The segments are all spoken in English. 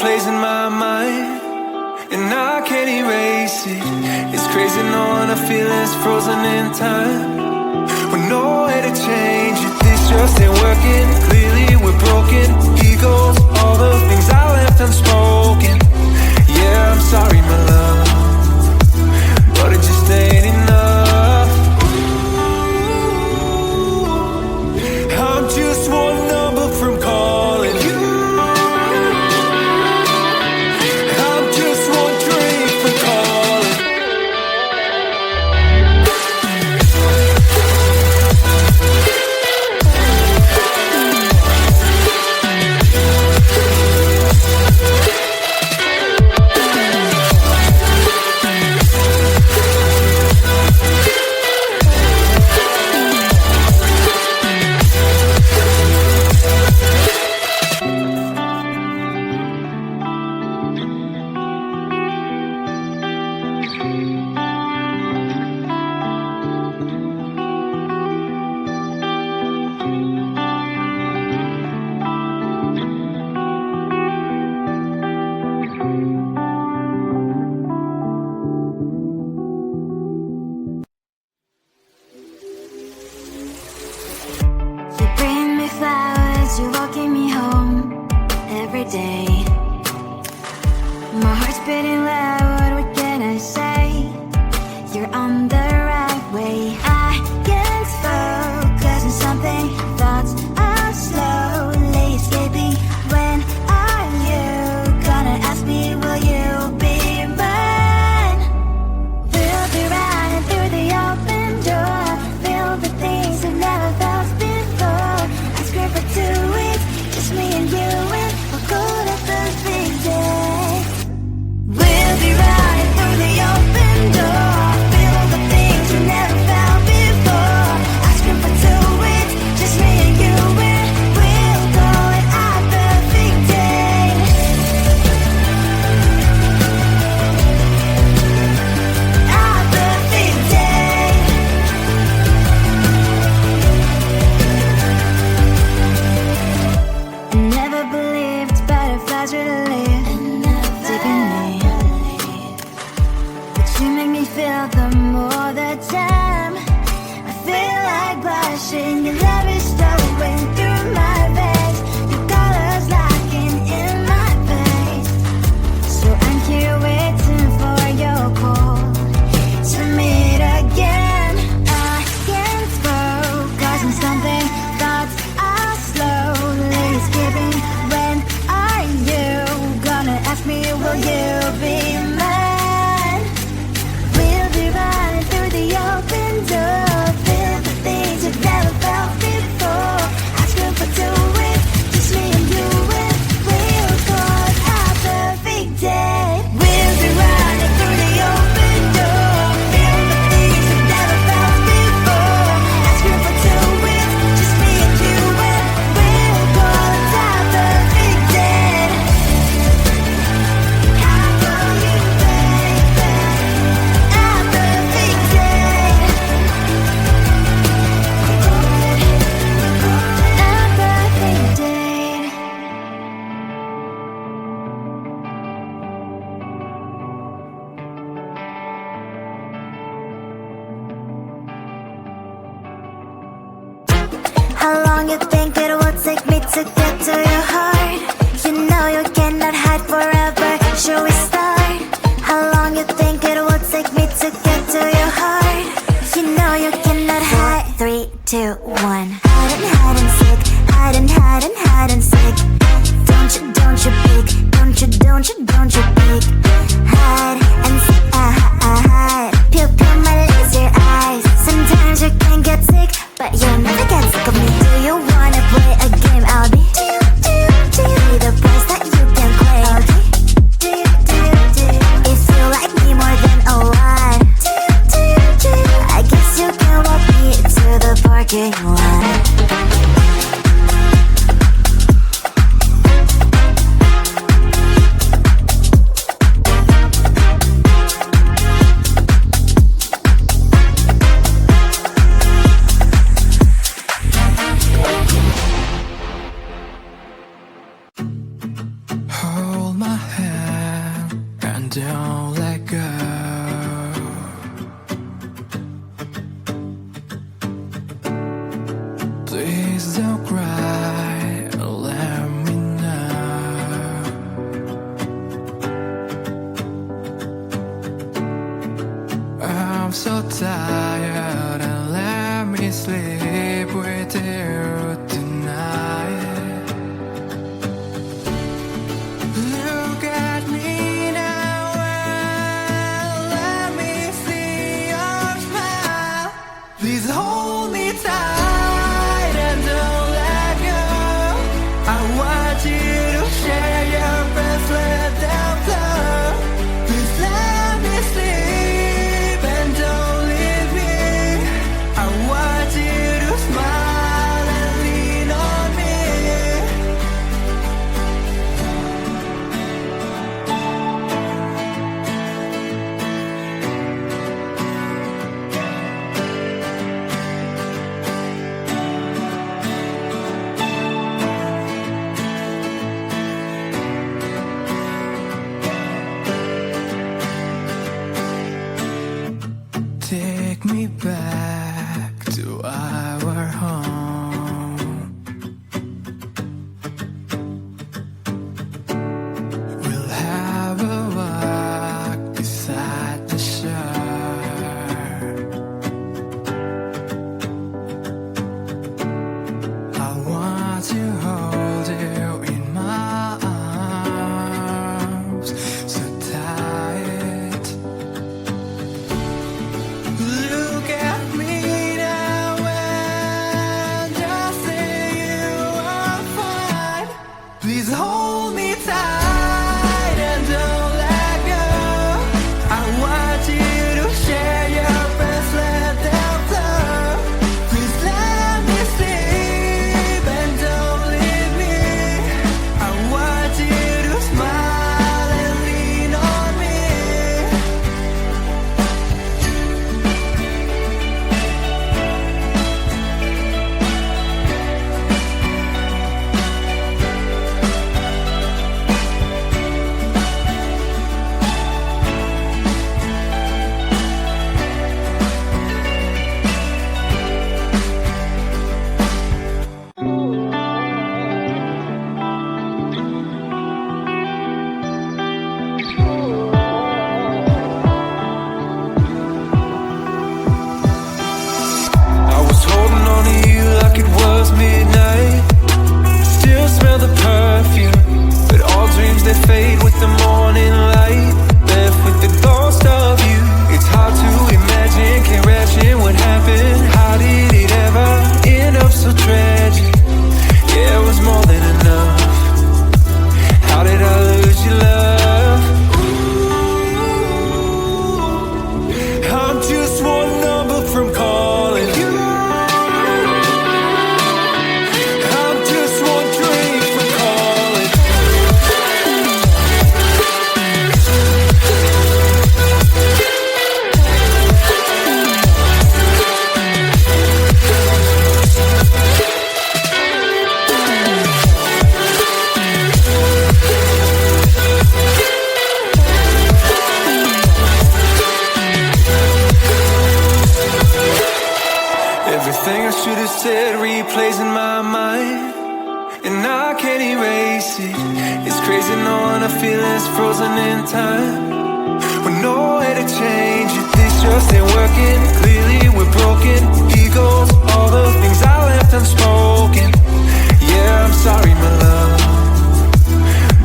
plays in my mind, and I can't erase it. It's crazy knowing a feeling's frozen in time, with no way to change it. This just ain't working. Clearly we're broken. Egos, all the things I left unspoken. Yeah, I'm sorry, my love, but it just ain't enough. I'm just one number from calling you. How long you think it will take me to get to your heart? You know you cannot hide forever. Should we start? How long you think it will take me to get to your heart? You know you cannot hide. 3, 2, 1. Hide and seek. Hide and seek. Don't you peek. Don't you peek. Hide and seek. Hide. Pupil my laser eyes. Sometimes you can get sick, but you'll never get sick of me. Do you wanna play a game? I'll be be the price that you can claim. I'll be if you like me more than a lot, I guess you can walk me to the parking lot. don't let go. Please don't cry, let me know. I'm so tired and let me sleep with you tonight. Look at me now and let me see your smile. Please hold me tight and don't let go. I want you to share your breath, let them flow. Please let me sleep and don't leave me. I want you to smile and lean on me. Take me back to our home. We'll have a walk beside the shore. I want to hold you in my arms so tight. Look at me now and just say you are fine. Please hold me tight and don't let go. I want you to share your breath, let them flow. Please let me sleep and don't leave me. I want you to smile and lean on me. I was holding on to you like it was midnight. Still smell the perfume, but all dreams they fade with the morning light. Left with the ghost of you. It's hard to imagine, can't imagine what happened. How did it ever end up so tragic? Yeah, it was more than enough. How did I lose your love? I'm just one number from calling you. I'm just one dream from calling. Everything I should have said replays in my mind, and I can't erase it. It's crazy knowing our feelings frozen in time, with no way to change it. This just ain't working. Clearly we're broken. Egos, all the things I left unspoken. Yeah, I'm sorry, my love,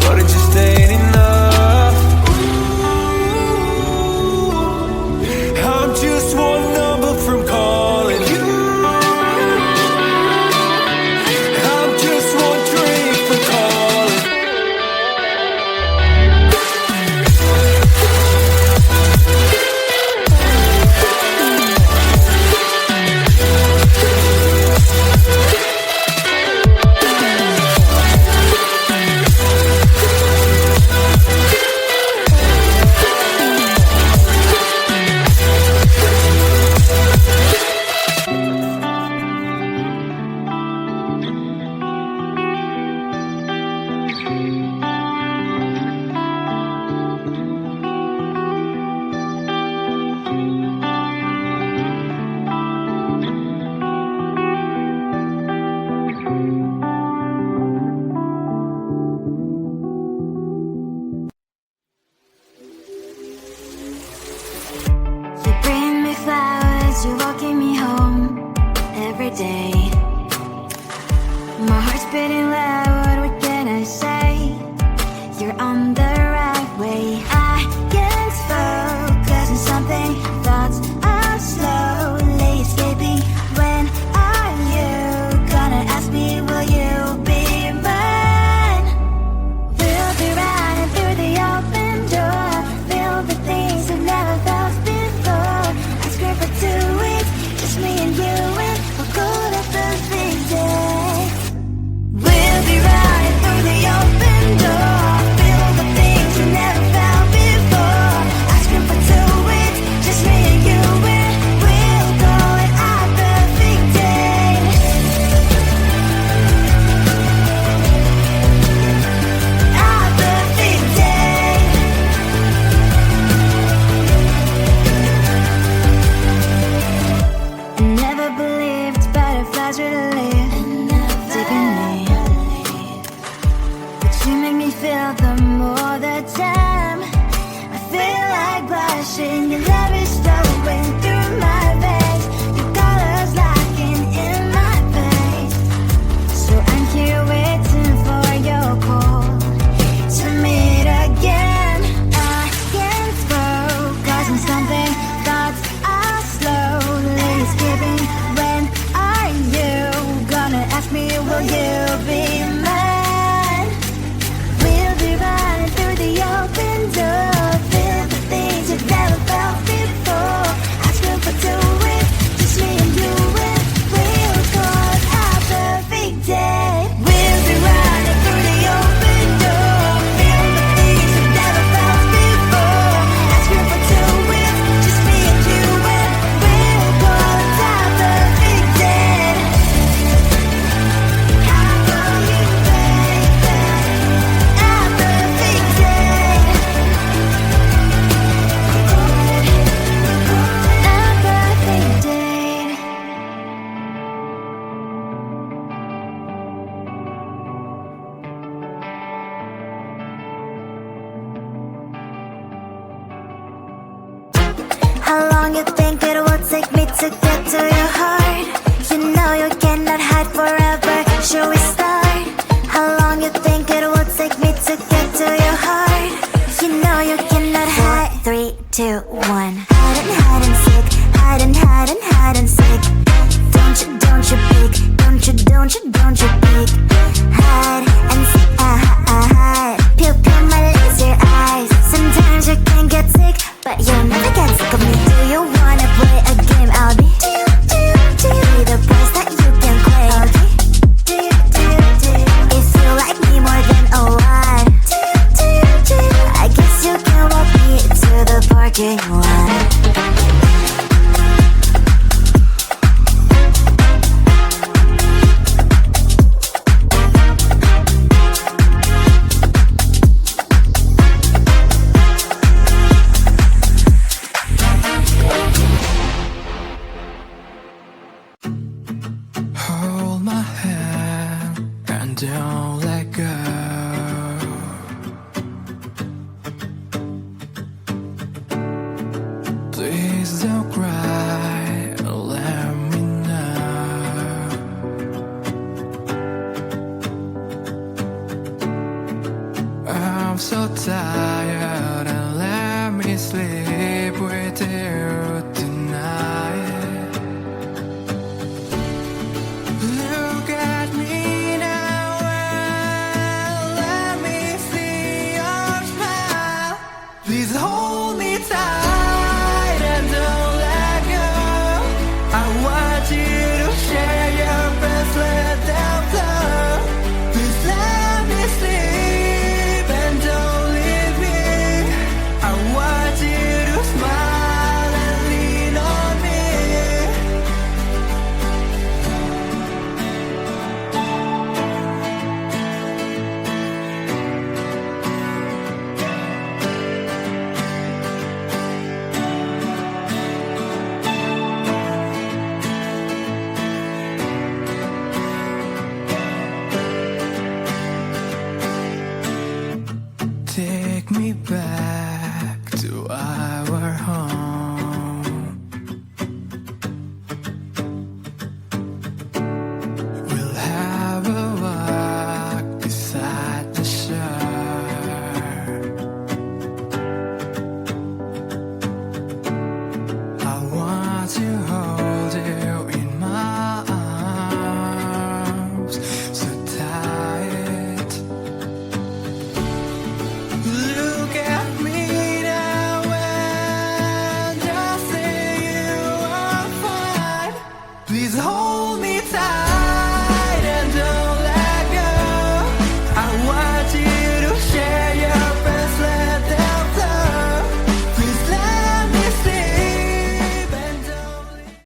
but it just ain't enough. I'm just one number from calling you. I'm just one dream from calling. day. My heart's beating loud, what can I say? You're on the right way. I can't focus on something, thoughts are slowly escaping. When are you gonna ask me, will you be mine? We'll be running through the open door, filled with things I've never felt before. I scream for 2 weeks, just me and you, and we'll go to perfect day. We'll be running through the open door, filled with things we never felt before. I scream for 2 weeks, just me and you, and we'll go at our perfect day. Our perfect day. I never believed butterflies would live deep in me, but you make me feel them all the time. I feel like blushing, your love is flowing through my veins, your colors locking in my face. So I'm here waiting for your call to meet again. I can't focus on something, thoughts are slowly escaping. When are you gonna ask me, will you be mine? We'll be running through the open door, filled with things you've never felt before. I scream for 2 weeks, just me and you, and we'll call it our perfect day. We'll be running through the open door, filled with things you've never felt before. I scream for 2 weeks, just me and you, and we'll call it our perfect day. How will you, baby? Our perfect day. Our perfect day. How long you think it will take me to get to your heart? You know you cannot hide forever. Should we start? How long you think it will take me to get to your heart? You know you cannot hide. 4, 3, 2, 1. Hide and seek. Hide and seek. Don't you peek. Don't you peek. Hide and seek. Hide. Pupil my laser eyes. Sometimes you can get sick, but you'll never get sick of me. Do you wanna play a game? I'll be be the price that you can claim. If you like me more than a lot, I guess you can walk me to the parking lot. Hold my hand and don't let go. Please don't cry, let me know. I'm so tired and let me sleep with you tonight. Look at me now and let me see your smile. Please hold